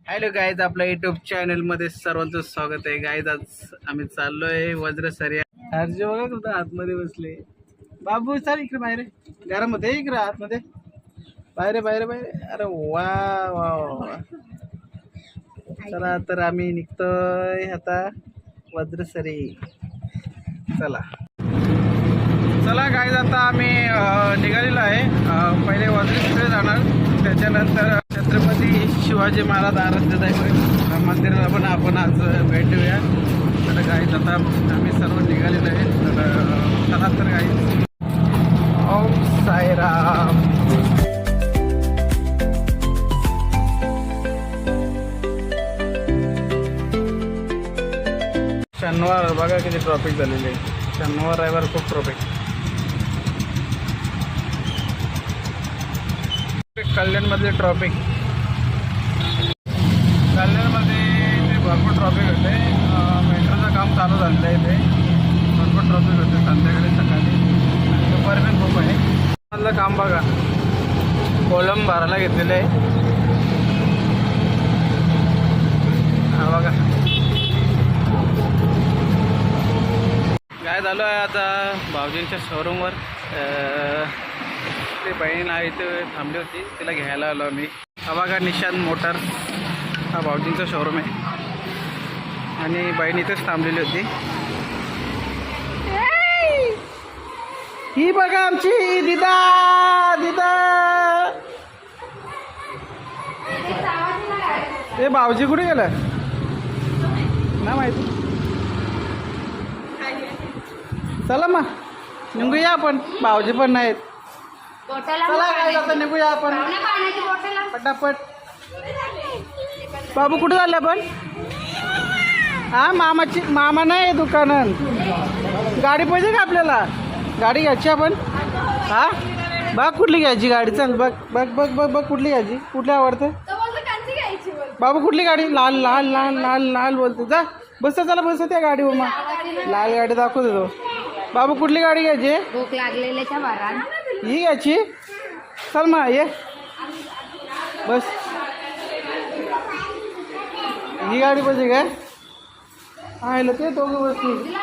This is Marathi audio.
हॅलो गाईज, आपल्या युट्यूब चॅनल मध्ये सर्वांचं स्वागत आहे. गाईज आज आम्ही चाललोय वज्रसर्या. अर्जे बघा कुठं आतमध्ये बसले. बाबू चाल इकडे बाहेर, घरामध्ये इकडे आतमध्ये, बाहेर बाहेर बाहेर. अरे वा वा वा. चला तर आम्ही निघतोय आता वज्रसरी. चला चला गाईज, आता आम्ही निघालेलो आहे. पहिले वज्रसरी जाणार, त्याच्यानंतर छत्रपती शिवाजी महाराज आराध्य मंदिराला पण आपण आज भेट देऊया. तर गाईज आता आम्ही सर्व निघालेलो आहे. तर चला तर गाईज, ओम साईराम. शनिवार बघा किती ट्रॉफिक झालेली आहे. शनिवार रविवार खूप ट्रॉफिक. कल्याणमधले ट्रॉफिक, कल्याणमध्ये इथे भरपूर ट्रॉफिक होते. मेट्रोचं काम चालू झालेलं आहे. इथे भरपूर ट्रॉफिक होते संध्याकाळी सकाळी आणि दुपारी पण खूप आहे. मधलं काम बघा, कोलम भरायला घेतलेलं आहे. हा बघा काय झालं आहे. आता भाऊजींच्या शोरूमवर ते बहीण आहे, इथे थांबली होती, तिला घ्यायला आलो आम्ही. हा बघा निशांत मोटर्स, हा भाऊजींचा शोरूम आहे आणि बहीण इथेच थांबलेली होती. ही बघा आमची दिदा. दिदा ते भाऊजी कुठे गेलं ना माहिती. चला मग निघूया आपण, भाऊजी पण नाहीत. चला काय आता निघूया आपण पटापट. बाबू कुठे झाले आपण? हा मामाची, मामा नाही दुकानात. गाडी पाहिजे का आपल्याला? गाडी घ्यायची आपण. हा बघ कुठली घ्यायची गाडी. चल बघ बघ बघ बघ बघ कुठली घ्यायची, कुठली आवडते बाबू? कुठली गाडी? लाल लाल लाल लाल लाल बोलते. जा बस, चला बस त्या गाडीवर. मग लाल गाडी दाखवतो तो. बाबू कुठली गाडी घ्यायची? भूक लागलेल्याच्या भारात ही घ्यायची. चल मग ये बस. ही गाडी पाहिजे काय? आहे ते दोघं बसली.